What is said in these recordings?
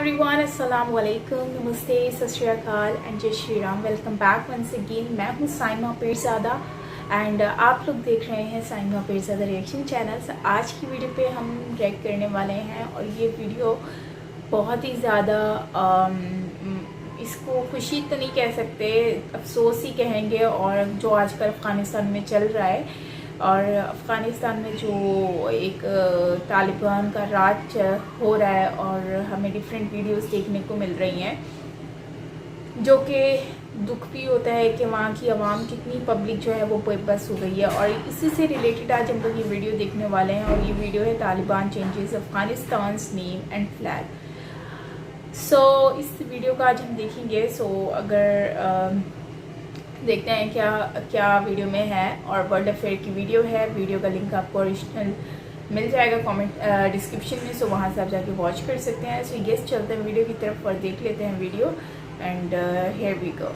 Everyone, अस्सलाम वालेकुम, नमस्ते, सत Shri Akal and Jai Shri Ram. Welcome back once again. मैं हूँ साइमा पीरज़ादा एंड आप लोग देख रहे हैं साइमा पीरज़ादा रिएक्शन चैनल। आज की वीडियो पे हम रिएक्ट करने वाले हैं और ये वीडियो बहुत ही ज़्यादा इसको खुशी तो नहीं कह सकते, अफसोस ही कहेंगे। और जो आजकल अफ़गानिस्तान में चल रहा है और अफ़गानिस्तान में जो एक तालिबान का राज हो रहा है और हमें डिफरेंट वीडियोस देखने को मिल रही हैं, जो कि दुख भी होता है कि वहाँ की आवाम कितनी पब्लिक जो है वो बेबस हो गई है। और इसी से रिलेटेड आज हम लोग ये वीडियो देखने वाले हैं और ये वीडियो है Taliban changes Afghanistan name and flag. इस वीडियो का आज हम देखेंगे। अगर देखते हैं क्या क्या वीडियो में है। और वर्ल्ड अफेयर की वीडियो है। वीडियो का लिंक आपको ओरिजिनल मिल जाएगा कमेंट डिस्क्रिप्शन में, वहाँ से आप जाके वॉच कर सकते हैं। गेस चलते हैं वीडियो की तरफ और देख लेते हैं video and here we go.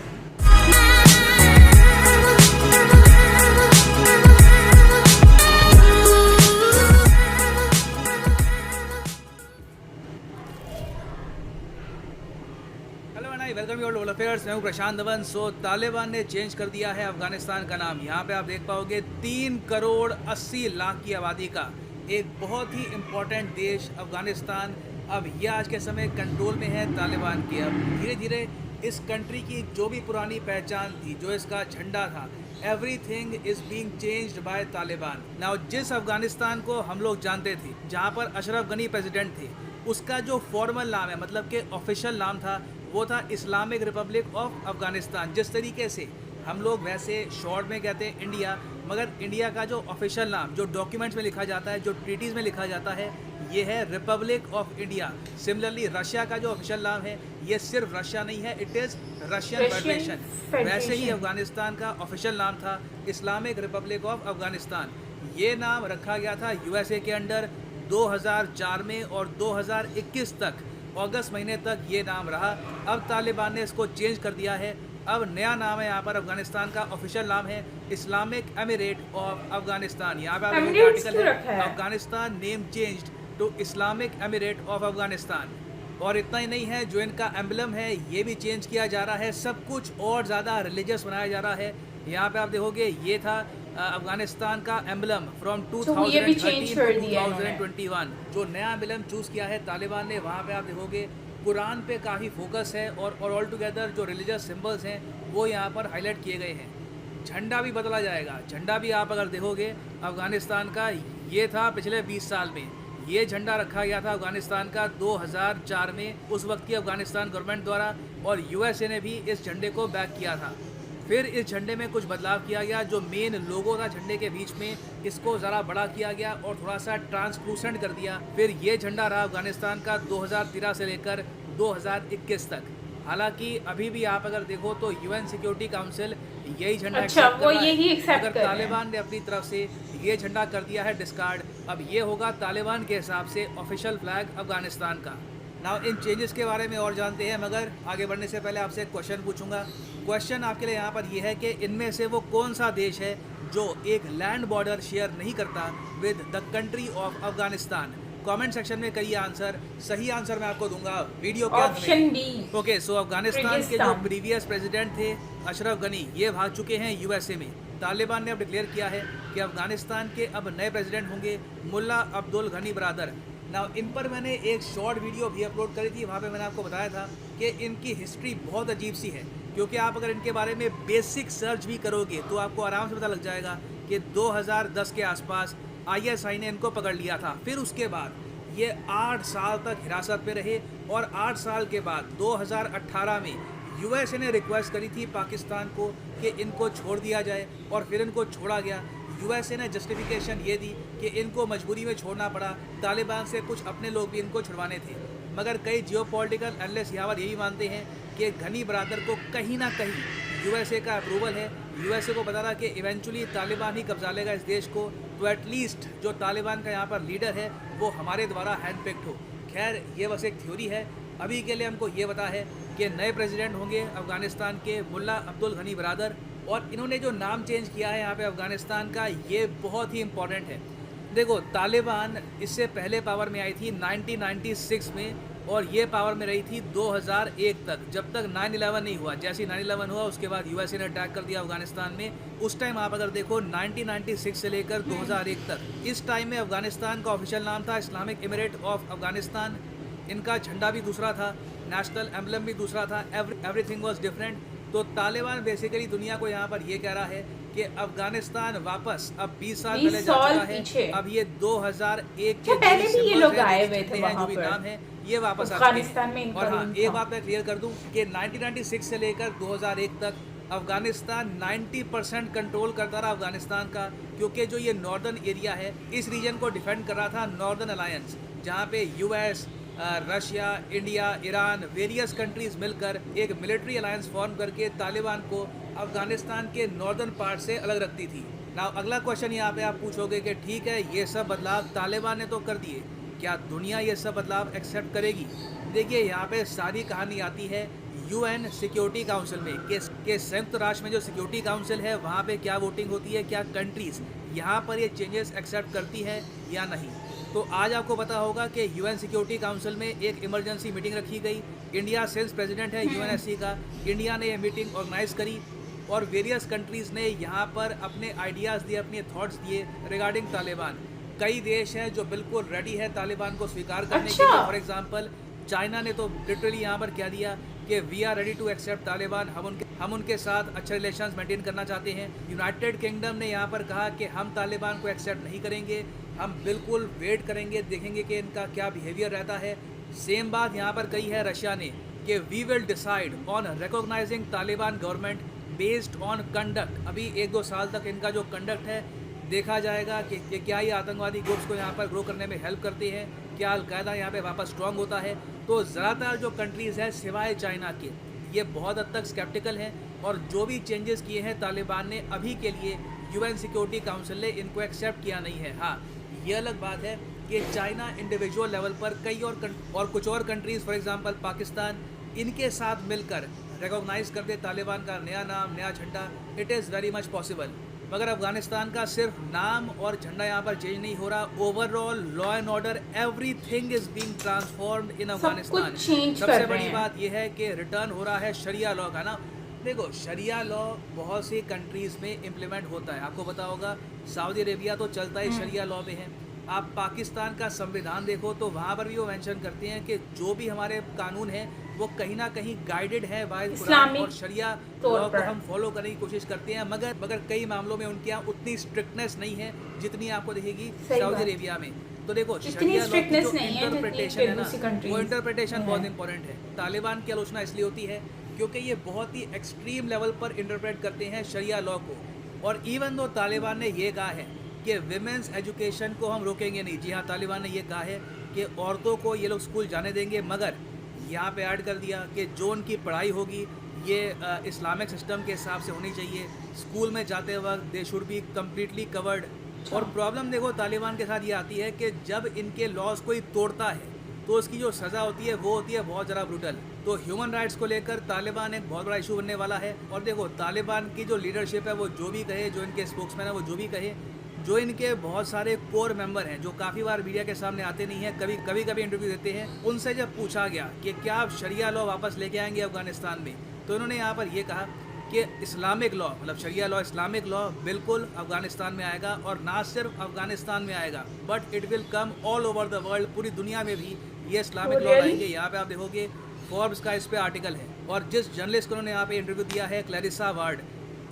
Welcome you world affairs. मैं हूँ प्रशांत धवन। तालिबान ने चेंज कर दिया है अफगानिस्तान का नाम। यहाँ पे आप देख पाओगे 3 करोड़ 80 लाख की आबादी का एक बहुत ही इम्पोर्टेंट देश अफगानिस्तान अब यह आज के समय कंट्रोल में है तालिबान के। अब धीरे धीरे इस कंट्री की जो भी पुरानी पहचान थी, जो इसका झंडा था, everything is being changed by Taliban. Now जिस अफगानिस्तान को हम लोग जानते थे, जहाँ पर अशरफ गनी प्रेसिडेंट थे, उसका जो फॉर्मल नाम है, मतलब कि ऑफिशियल नाम था, वो था इस्लामिक रिपब्लिक ऑफ अफगानिस्तान। जिस तरीके से हम लोग वैसे शॉर्ट में कहते हैं इंडिया, मगर इंडिया का जो ऑफिशियल नाम जो डॉक्यूमेंट्स में लिखा जाता है, जो ट्रीटीज़ में लिखा जाता है, ये है Republic of India. Similarly Russia का जो ऑफिशियल नाम है, ये सिर्फ रशिया नहीं है, इट इज़ रशियन फेडरेशन। वैसे ही अफगानिस्तान का ऑफिशियल नाम था इस्लामिक रिपब्लिक ऑफ अफगानिस्तान। ये नाम रखा गया था यूएसए के अंडर 2004 में और 2021 तक, अगस्त महीने तक ये नाम रहा। अब तालिबान ने इसको चेंज कर दिया है। अब नया नाम है यहाँ पर अफगानिस्तान का ऑफिशियल नाम है इस्लामिक एमिरेट ऑफ अफगानिस्तान। यहाँ पे आर्टिकल है Afghanistan name changed to Islamic Emirate of Afghanistan. और इतना ही नहीं है, जो इनका एम्बलम है ये भी चेंज किया जा रहा है। सब कुछ और ज़्यादा रिलीजियस बनाया जा रहा है। यहाँ पे आप देखोगे ये था अफगानिस्तान का एम्बलम फ्रॉम 2013 to 2021। जो नया एम्बलम चूज़ किया है तालिबान ने, वहाँ पे आप देखोगे कुरान पे काफ़ी फोकस है और ऑल टुगेदर जो रिलीजियस सिंबल्स हैं वो यहाँ पर हाईलाइट किए गए हैं। झंडा भी बदला जाएगा। झंडा भी आप अगर देखोगे अफगानिस्तान का, ये था पिछले 20 साल में, ये झंडा रखा गया था अफगानिस्तान का 2004 में, उस वक्त की अफगानिस्तान गवर्नमेंट द्वारा, और यूएसए ने भी इस झंडे को बैक किया था। फिर इस झंडे में कुछ बदलाव किया गया। जो मेन लोगो था झंडे के बीच में, इसको ज़रा बड़ा किया गया और थोड़ा सा ट्रांसलूसेंट कर दिया। फिर ये झंडा रहा अफगानिस्तान का 2013 से लेकर 2021 तक। हालांकि अभी भी आप अगर देखो तो यूएन सिक्योरिटी काउंसिल यही झंडा एक्सेप्ट कर रहा है, मगर तालिबान ने अपनी तरफ से ये झंडा कर दिया है डिस्कार्ड। अब ये होगा तालिबान के हिसाब से ऑफिशियल फ्लैग अफगानिस्तान का। नाउ इन चेंजेस के बारे में और जानते हैं, मगर आगे बढ़ने से पहले आपसे एक क्वेश्चन पूछूंगा। क्वेश्चन आपके लिए यहाँ पर यह है कि इनमें से वो कौन सा देश है जो एक लैंड बॉर्डर शेयर नहीं करता with the country of Afghanistan. Comment section में करिए आंसर। सही आंसर मैं आपको दूंगा वीडियो के अंत में। ओके, सो अफगानिस्तान के जो प्रीवियस प्रेसिडेंट थे अशरफ गनी, ये भाग चुके हैं यूएसए में। तालिबान ने अब डिक्लेयर किया है कि अफगानिस्तान के अब नए प्रेसिडेंट होंगे मुल्ला अब्दुल गनी बरादर। ना इन पर मैंने एक शॉर्ट वीडियो भी अपलोड करी थी। वहाँ पे मैंने आपको बताया था कि इनकी हिस्ट्री बहुत अजीब सी है, क्योंकि आप अगर इनके बारे में बेसिक सर्च भी करोगे तो आपको आराम से पता लग जाएगा कि 2010 के आसपास आईएसआई ने इनको पकड़ लिया था। फिर उसके बाद ये 8 साल तक हिरासत में रहे और 8 साल के बाद 2018 में यूएसए ने रिक्वेस्ट करी थी पाकिस्तान को कि इनको छोड़ दिया जाए और फिर इनको छोड़ा गया। यूएसए ने जस्टिफिकेशन ये दी कि इनको मजबूरी में छोड़ना पड़ा, तालिबान से कुछ अपने लोग भी इनको छुड़वाने थे। मगर कई जियोपॉलिटिकल एनालिस्ट यहाँ पर यही मानते हैं कि गनी बरादर को कहीं ना कहीं यूएसए का अप्रूवल है। यूएसए को पता था कि इवेंचुअली तालिबान ही कब्जा लेगा इस देश को, तो एटलीस्ट जो तालिबान का यहाँ पर लीडर है वो हमारे द्वारा हैंड पिक्ड हो। खैर, ये बस एक थ्योरी है। अभी के लिए हमको ये पता है कि नए प्रेसिडेंट होंगे अफगानिस्तान के मुल्ला अब्दुल गनी बरादर, और इन्होंने जो नाम चेंज किया है यहाँ पे अफगानिस्तान का, ये बहुत ही इम्पॉर्टेंट है। देखो, तालिबान इससे पहले पावर में आई थी 1996 में, और ये पावर में रही थी 2001 तक, जब तक 9/11 नहीं हुआ। जैसे ही 9/11 हुआ उसके बाद यूएसए ने अटैक कर दिया अफगानिस्तान में। उस टाइम आप अगर देखो 1996 से लेकर 2001 तक, इस टाइम में अफगानिस्तान का ऑफिशियल नाम था इस्लामिक एमिरेट ऑफ अफगानिस्तान। इनका झंडा भी दूसरा था, नेशनल एम्बलम भी दूसरा था, एवरीथिंग वाज डिफरेंट। तो तालिबान बेसिकली दुनिया को यहाँ पर ये कह रहा है कि अफगानिस्तान वापस अब 20 साल पहले जा चुका है। अब ये 2001 के पहले भी ये लोग आए हुए थे जो वहाँ भी पर नाम है ये वापस अफगानिस्तान में। और हाँ, एक बात मैं क्लियर कर दूं कि 1996 से लेकर 2001 तक अफगानिस्तान 90% कंट्रोल करता रहा अफगानिस्तान का, क्योंकि जो ये नॉर्दर्न एरिया है इस रीजन को डिफेंड कर रहा था नॉर्दर्न अलायंस, जहाँ पे US, Russia, India, Iran, various countries मिलकर एक मिलिट्री अलायंस फॉर्म करके तालिबान को अफगानिस्तान के नॉर्दर्न पार्ट से अलग रखती थी। नाउ अगला क्वेश्चन यहाँ पे आप पूछोगे कि ठीक है ये सब बदलाव तालिबान ने तो कर दिए, क्या दुनिया ये सब बदलाव एक्सेप्ट करेगी? देखिए यहाँ पे सारी कहानी आती है यूएन सिक्योरिटी काउंसिल में कि संयुक्त राष्ट्र में जो सिक्योरिटी काउंसिल है वहाँ पे क्या वोटिंग होती है, क्या कंट्रीज़ यहाँ पर ये चेंजेस एक्सेप्ट करती है या नहीं। तो आज आपको पता होगा कि यूएन सिक्योरिटी काउंसिल में एक इमरजेंसी मीटिंग रखी गई। इंडिया सिंस प्रेसिडेंट है यूएनएससी का, इंडिया ने ये मीटिंग ऑर्गेनाइज करी और वेरियस कंट्रीज़ ने यहाँ पर अपने आइडियाज़ दिए, अपने थॉट्स दिए रिगार्डिंग तालिबान। कई देश हैं जो बिल्कुल रेडी है तालिबान को स्वीकार करने के लिए। फॉर एग्जांपल चाइना ने तो लिटरली यहाँ पर क्या दिया कि we are ready to accept Taliban, हम उनके साथ अच्छे रिलेशंस मेंटेन करना चाहते हैं। यूनाइटेड किंगडम ने यहाँ पर कहा कि हम तालिबान को एक्सेप्ट नहीं करेंगे, हम बिल्कुल वेट करेंगे, देखेंगे कि इनका क्या बिहेवियर रहता है। सेम बात यहाँ पर कही है रशिया ने कि we will decide on recognising Taliban government based on conduct. अभी 1-2 साल तक इनका जो कंडक्ट है देखा जाएगा कि क्या ये आतंकवादी ग्रुप्स को यहाँ पर ग्रो करने में हेल्प करते हैं, क्या अलकायदा यहाँ पे वापस स्ट्रॉन्ग होता है। तो ज़्यादातर जो कंट्रीज़ हैं सिवाय चाइना के ये बहुत हद तक स्केप्टिकल हैं और जो भी चेंजेस किए हैं तालिबान ने अभी के लिए यूएन सिक्योरिटी काउंसिल ने इनको एक्सेप्ट किया नहीं है। हाँ, ये अलग बात है कि चाइना इंडिविजुअल लेवल पर कई और कुछ और कंट्रीज़ फॉर एग्जांपल पाकिस्तान इनके साथ मिलकर रिकॉग्नाइज कर दे तालिबान का नया नाम, नया झंडा। It is very much possible. मगर अफगानिस्तान का सिर्फ नाम और झंडा यहाँ पर चेंज नहीं हो रहा, overall law and order everything is being transformed इन अफगानिस्तान। सबसे बड़ी बात यह है कि रिटर्न हो रहा है शरिया लॉ का ना। देखो शरिया लॉ बहुत सी कंट्रीज़ में इम्प्लीमेंट होता है, आपको पता होगा सऊदी अरेबिया तो चलता ही शरिया लॉ में है। आप पाकिस्तान का संविधान देखो तो वहाँ पर भी वो मेंशन करते हैं कि जो भी हमारे कानून है वो कहीं ना कहीं गाइडेड है बाय कुरान और शरिया लॉ को हम फॉलो करने की कोशिश करते हैं। मगर कई मामलों में उनके यहाँ उतनी स्ट्रिक्टनेस नहीं है जितनी आपको दिखेगी सऊदी अरेबिया में। तो देखो शरिया लॉ की जो इंटरप्रिटेशन है ना, वो इंटरप्रिटेशन बहुत इंपॉर्टेंट है। तालिबान की आलोचना इसलिए होती है क्योंकि ये बहुत ही एक्सट्रीम लेवल पर इंटरप्रेट करते हैं शरिया लॉ को। और इवन दो तालिबान ने ये कहा है कि विमेंस एजुकेशन को हम रोकेंगे नहीं। जी हाँ, तालिबान ने ये कहा है कि औरतों को ये लोग स्कूल जाने देंगे, मगर यहाँ पे ऐड कर दिया कि जो उनकी पढ़ाई होगी ये इस्लामिक सिस्टम के हिसाब से होनी चाहिए। स्कूल में जाते वक्त they should be completely covered. और प्रॉब्लम देखो तालिबान के साथ ये आती है कि जब इनके लॉज कोई तोड़ता है तो उसकी जो सज़ा होती है वो होती है बहुत ज़्यादा ब्रूटल। तो ह्यूमन राइट्स को लेकर तालिबान एक बहुत बड़ा इशू बनने वाला है। और देखो तालिबान की जो लीडरशिप है वो जो भी कहे, जो इनके स्पोक्समैन है वो जो भी कहे, जो इनके बहुत सारे कोर मेंबर हैं जो काफ़ी बार मीडिया के सामने आते नहीं हैं, कभी इंटरव्यू देते हैं, उनसे जब पूछा गया कि क्या आप शरिया लॉ वापस लेके आएंगे अफगानिस्तान में, तो उन्होंने यहाँ पर ये कहा कि इस्लामिक लॉ मतलब शरिया लॉ, इस्लामिक लॉ बिल्कुल अफगानिस्तान में आएगा। और ना सिर्फ अफगानिस्तान में आएगा but it will come all over the world, पूरी दुनिया में भी ये इस्लामिक लॉ आएंगे। यहाँ पे आप देखोगे फोर्ब्स का इस पर आर्टिकल है। और जिस जर्नलिस्ट को उन्होंने यहाँ पे इंटरव्यू दिया है क्लैरिसा वार्ड,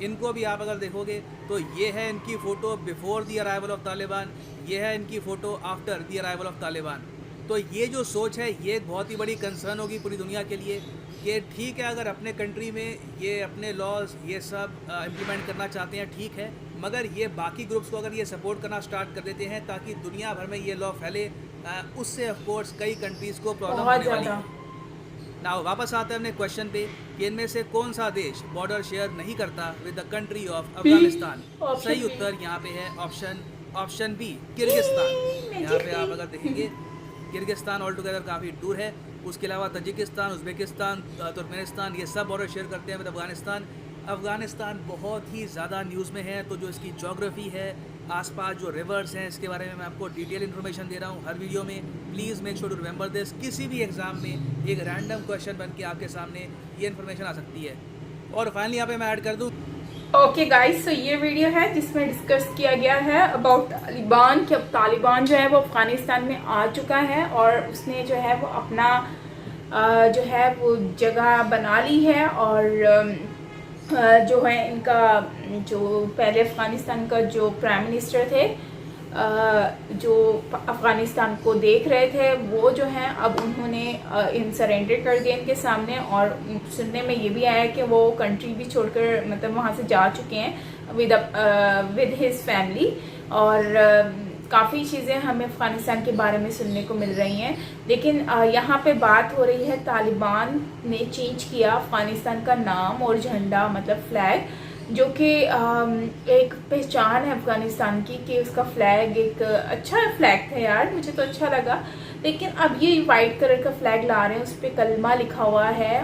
इनको भी आप अगर देखोगे तो ये है इनकी photo before the arrival of Taliban, ये है इनकी photo after the arrival of Taliban. तो ये जो सोच है ये बहुत ही बड़ी कंसर्न होगी पूरी दुनिया के लिए कि ठीक है अगर अपने कंट्री में ये अपने लॉज ये सब इम्प्लीमेंट करना चाहते हैं ठीक है, मगर ये बाकी ग्रुप्स को अगर ये सपोर्ट करना स्टार्ट कर देते हैं ताकि दुनिया भर में ये लॉ फैले, उससे ऑफकोर्स कई कंट्रीज़ को प्रॉब्लम होने वाली है। नाउ वापस आते हैं अपने क्वेश्चन पे कि इनमें से कौन सा देश बॉर्डर शेयर नहीं करता with the country of Afghanistan. सही उत्तर यहाँ पे है ऑप्शन बी किर्गिस्तान। यहाँ पे आप अगर देखेंगे किर्गिस्तान ऑल टुगेदर काफ़ी दूर है। उसके अलावा तजिकिस्तान, उज़्बेकिस्तान, तुर्कमेनिस्तान ये सब बॉर्डर शेयर करते हैं विद अफगानिस्तान। अफगानिस्तान बहुत ही ज़्यादा न्यूज़ में है, तो जो इसकी जोग्राफ़ी है, आसपास जो रिवर्स हैं, इसके बारे में मैं आपको डिटेल इन्फॉर्मेशन दे रहा हूँ हर वीडियो में। Please make sure to remember this. किसी भी एग्ज़ाम में एक रैंडम क्वेश्चन बन के आपके सामने ये इन्फॉर्मेशन आ सकती है। और फाइनली यहाँ पे मैं ऐड कर दूँ, ओके गाइस, तो ये वीडियो है जिसमें डिस्कस किया गया है अबाउट तालिबान कि अब तालिबान जो है वो अफ़गानिस्तान में आ चुका है और उसने जो है वो अपना जो है वो जगह बना ली है। और जो है इनका जो पहले अफ़गानिस्तान का जो प्राइम मिनिस्टर थे जो अफ़गानिस्तान को देख रहे थे, वो जो हैं अब उन्होंने इन सरेंडर कर दिया इनके सामने। और सुनने में ये भी आया कि वो कंट्री भी छोड़कर मतलब वहाँ से जा चुके हैं विद हिज फैमिली। और काफ़ी चीज़ें हमें अफ़गानिस्तान के बारे में सुनने को मिल रही हैं। लेकिन यहाँ पे बात हो रही है तालिबान ने चेंज किया अफ़गानिस्तान का नाम और झंडा, मतलब फ्लैग, जो कि एक पहचान है अफ़गानिस्तान की कि उसका फ्लैग एक अच्छा फ्लैग था यार, मुझे तो अच्छा लगा। लेकिन अब ये वाइट कलर का फ्लैग ला रहे हैं, उस पर कलमा लिखा हुआ है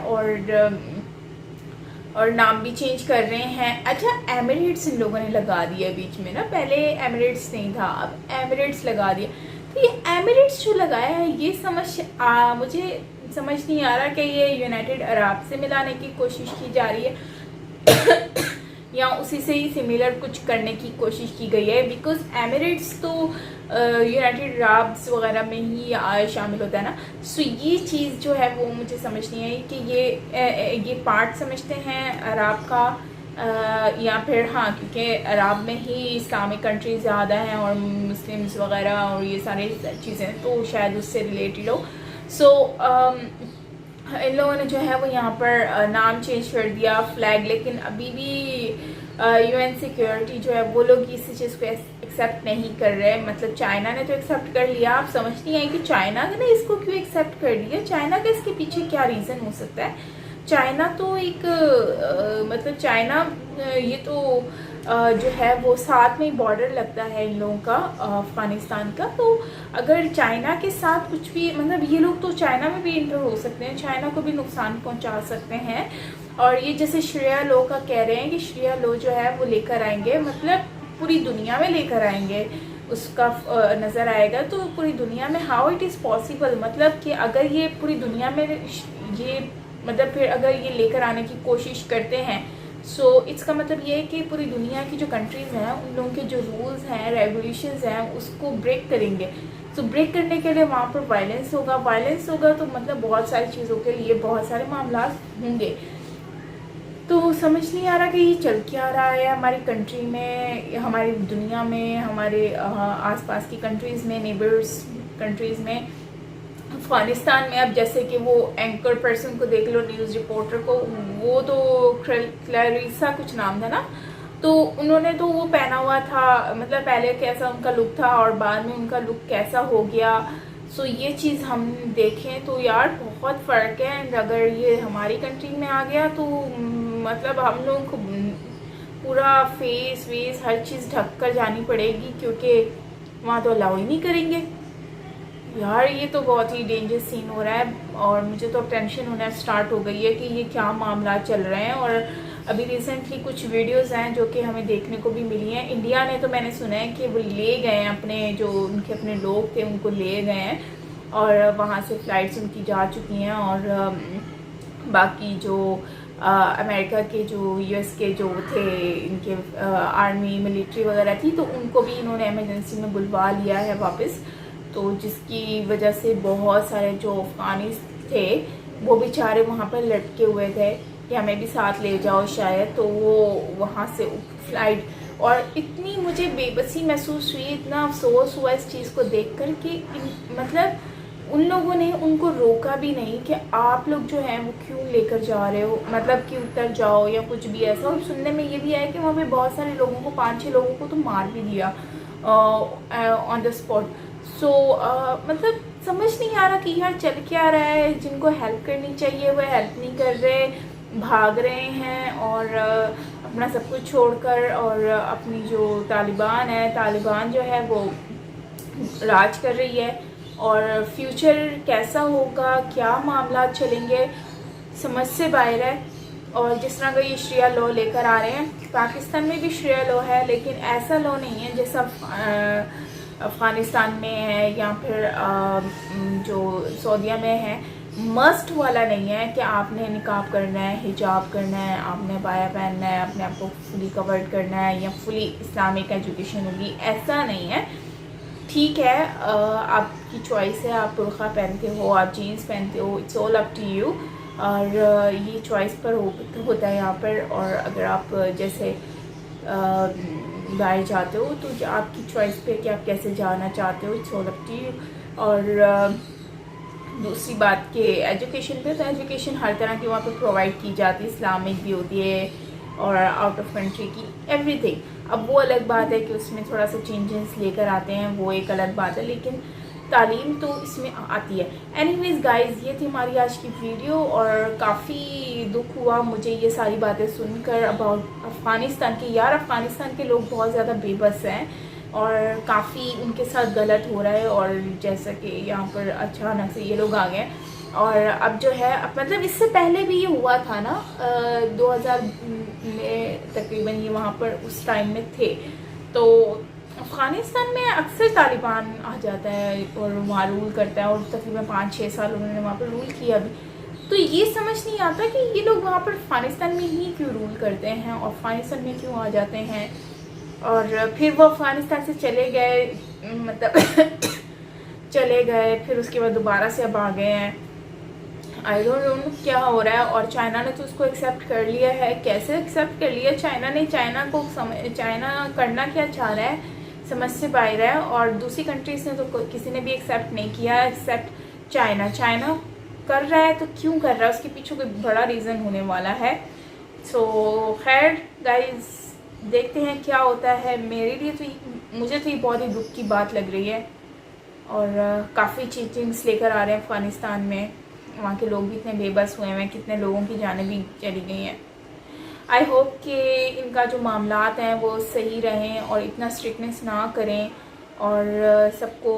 और नाम भी चेंज कर रहे हैं। अच्छा, एमिरेट्स इन लोगों ने लगा दिया बीच में ना, पहले एमिरेट्स नहीं था, अब एमिरेट्स लगा दिया। तो ये एमिरेट्स जो लगाया है ये मुझे समझ नहीं आ रहा कि ये यूनाइटेड अरब से मिलाने की कोशिश की जा रही है या उसी से ही सिमिलर कुछ करने की कोशिश की गई है। बिकॉज एमिरेट्स तो यूनाइटेड अरब्स वगैरह में ही शामिल होता है ना। सो ये चीज़ जो है वो मुझे समझ नहीं आई कि ये पार्ट समझते हैं अरब का या फिर हाँ, क्योंकि अरब में ही इस्लामिक कंट्रीज ज़्यादा हैं और मुस्लिम्स वगैरह और ये सारी चीज़ें, तो शायद उससे रिलेटेड हो। सो इन लोगों ने जो है वो यहाँ पर नाम चेंज कर दिया फ्लैग। लेकिन अभी भी यूएन सिक्योरिटी जो है वो लोग इसी चीज़ को एक्सेप्ट नहीं कर रहे। मतलब चाइना ने तो एक्सेप्ट कर लिया, आप समझ नहीं आई कि चाइना ने इसको क्यों एक्सेप्ट कर लिया, चाइना का इसके पीछे क्या रीज़न हो सकता है। चाइना तो एक मतलब चाइना ये तो जो है वो साथ में बॉर्डर लगता है इन लोगों का अफ़गानिस्तान का। तो अगर चाइना के साथ कुछ भी, मतलब ये लोग तो चाइना में भी इंटर हो सकते हैं, चाइना को भी नुकसान पहुंचा सकते हैं। और ये जैसे श्रेया लो का कह रहे हैं कि श्रेया लो जो है वो लेकर आएंगे, मतलब पूरी दुनिया में लेकर आएंगे, उसका नज़र आएगा तो पूरी दुनिया में। हाउ इट इज़ पॉसिबल, मतलब कि अगर ये पूरी दुनिया में ये मतलब फिर अगर ये लेकर आने की कोशिश करते हैं, सो इसका मतलब ये है कि पूरी दुनिया की जो कंट्रीज़ हैं उन लोगों के जो रूल्स हैं, रेगुलेशंस हैं, उसको ब्रेक करेंगे। सो ब्रेक करने के लिए वहाँ पर वायलेंस होगा तो मतलब बहुत सारी चीज़ों के लिए बहुत सारे मामला होंगे। तो समझ नहीं आ रहा कि ये चल क्या रहा है हमारी कंट्री में, हमारी दुनिया में, हमारे आसपास की कंट्रीज़ में, नेबर्स कंट्रीज़ में, अफ़गानिस्तान में। अब जैसे कि वो एंकर पर्सन को देख लो, न्यूज़ रिपोर्टर को, वो तो क्लैरिसा कुछ नाम था ना, तो उन्होंने तो वो पहना हुआ था, मतलब पहले कैसा उनका लुक था और बाद में उनका लुक कैसा हो गया। सो ये चीज़ हम देखें तो यार बहुत फ़र्क है। एंड अगर ये हमारी कंट्री में आ गया तो मतलब हम लोगों को पूरा फेस वेस हर चीज़ ढक कर जानी पड़ेगी, क्योंकि वहाँ तो अलाउ ही नहीं करेंगे। यार ये तो बहुत ही डेंजरस सीन हो रहा है और मुझे तो टेंशन होना स्टार्ट हो गई है कि ये क्या मामला चल रहे हैं। और अभी रिसेंटली कुछ वीडियोस हैं जो कि हमें देखने को भी मिली हैं। इंडिया ने तो मैंने सुना है कि वो ले गए हैं अपने जो उनके अपने लोग थे उनको ले गए हैं और वहाँ से फ़्लाइट्स उनकी जा चुकी हैं। और बाकी जो अमेरिका के जो यूएस के जो थे इनके आर्मी मिलिट्री वगैरह थी, तो उनको भी इन्होंने एमरजेंसी में बुलवा लिया है वापस। तो जिसकी वजह से बहुत सारे जो अफ़गानी थे वो बेचारे वहाँ पर लटके हुए थे कि हमें भी साथ ले जाओ शायद, तो वो वहाँ से फ्लाइट। और इतनी मुझे बेबसी महसूस हुई, इतना अफसोस हुआ इस चीज़ को देखकर कि मतलब उन लोगों ने उनको रोका भी नहीं कि आप लोग जो हैं वो क्यों लेकर जा रहे हो, मतलब कि उतर जाओ या कुछ भी ऐसा। और सुनने में ये भी आया कि वहाँ पे बहुत सारे लोगों को 5-6 लोगों को तो मार भी दिया ऑन द स्पॉट। सो मतलब समझ नहीं आ रहा कि यार चल क्या रहा है। जिनको हेल्प करनी चाहिए वो हेल्प नहीं कर रहे, भाग रहे हैं और अपना सब कुछ छोड़कर। और अपनी जो तालिबान जो है वो राज कर रही है। और फ्यूचर कैसा होगा, क्या मामला चलेंगे, समझ से बाहर है। और जिस तरह का ये शरिया लॉ लेकर आ रहे हैं, पाकिस्तान में भी शरिया लॉ है लेकिन ऐसा लॉ नहीं है जैसा अफ़गानिस्तान में है या फिर जो सऊदीया में है, मस्ट वाला नहीं है कि आपने निकाब करना है, हिजाब करना है, आपने बाया पहनना है, अपने आप को फुली कवर्ड करना है या फुली इस्लामिक एजुकेशन होगी, ऐसा नहीं है। ठीक है, आपकी चॉइस है, आप बुर्का पहनते हो, आप जीन्स पहनते हो, it's all up to you. और ये चॉइस पर होता है यहाँ पर। और अगर आप जैसे बाहर जाते हो तो आपकी चॉइस पे कि आप कैसे जाना चाहते हो, it's all up to you. और दूसरी बात कि एजुकेशन पे, तो एजुकेशन हर तरह की वहाँ पे प्रोवाइड की जाती है, इस्लामिक भी होती है और आउट ऑफ कंट्री की, एवरीथिंग। अब वो अलग बात है कि उसमें थोड़ा सा चेंजेस लेकर आते हैं, वो एक अलग बात है, लेकिन तालीम तो इसमें आती है। एनीवेज गाइस, ये थी हमारी आज की वीडियो और काफ़ी दुख हुआ मुझे ये सारी बातें सुनकर अबाउट अफ़गानिस्तान की। यार, अफ़गानिस्तान के लोग बहुत ज़्यादा बेबस हैं और काफ़ी उनके साथ गलत हो रहा है। और जैसा कि यहाँ पर अचानक से ये लोग आ गए और अब जो है, मतलब इससे पहले भी ये हुआ था ना, 2000 में तकरीबन ये वहाँ पर उस टाइम में थे। तो अफ़गानिस्तान में अक्सर तालिबान आ जाता है और वहाँ रूल करता है और तकरीबन 5-6 साल उन्होंने वहाँ पर रूल किया भी। तो ये समझ नहीं आता कि ये लोग वहाँ पर अफ़गानिस्तान में ही क्यों रूल करते हैं और अफ़गानिस्तान में क्यों आ जाते हैं। और फिर वो अफ़गानिस्तान से चले गए, मतलब चले गए, फिर उसके बाद दोबारा से अब आ गए हैं। आई डोंट नो क्या हो रहा है। और चाइना ने तो उसको एक्सेप्ट कर लिया है। कैसे एक्सेप्ट कर लिया चाइना ने? चाइना करना क्या चाह रहा है समझ से बाहर है। और दूसरी कंट्रीज ने तो किसी ने भी एक्सेप्ट नहीं किया एक्सेप्ट चाइना कर रहा है। तो क्यों कर रहा है? उसके पीछे कोई बड़ा रीज़न होने वाला है। सो खैर गाइज, देखते हैं क्या होता है। मेरे लिए तो मुझे तो ये बहुत ही दुख की बात लग रही है और काफ़ी चेंजेस लेकर आ रहे हैं अफ़गानिस्तान में। वहाँ के लोग भी इतने बेबस हुए हैं, कितने लोगों की जानें भी चली गई हैं। आई होप कि इनका जो मामलात हैं वो सही रहें और इतना स्ट्रिक्टनेस ना करें और सबको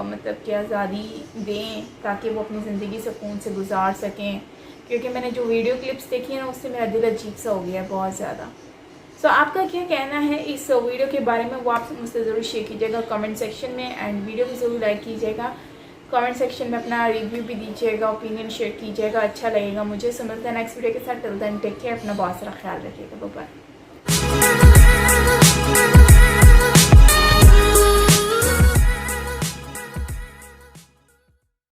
मतलब कि आज़ादी दें ताकि वो अपनी ज़िंदगी सुकून से गुजार सकें। क्योंकि मैंने जो वीडियो क्लिप्स देखी है ना, उससे मेरा दिल अजीब सा हो गया है बहुत ज़्यादा। सो आपका क्या कहना है इस वीडियो के बारे में, वो आप मुझसे ज़रूर शेयर कीजिएगा कमेंट सेक्शन में। एंड वीडियो भी ज़रूर लाइक कीजिएगा, कमेंट सेक्शन में अपना रिव्यू भी दीजिएगा, ओपिनियन शेयर कीजिएगा, अच्छा लगेगा मुझे। सो मिलते हैं नेक्स्ट वीडियो के साथ। टिल देन टेक केयर, अपना बहुत सारा ख्याल रखिएगा। Bye bye.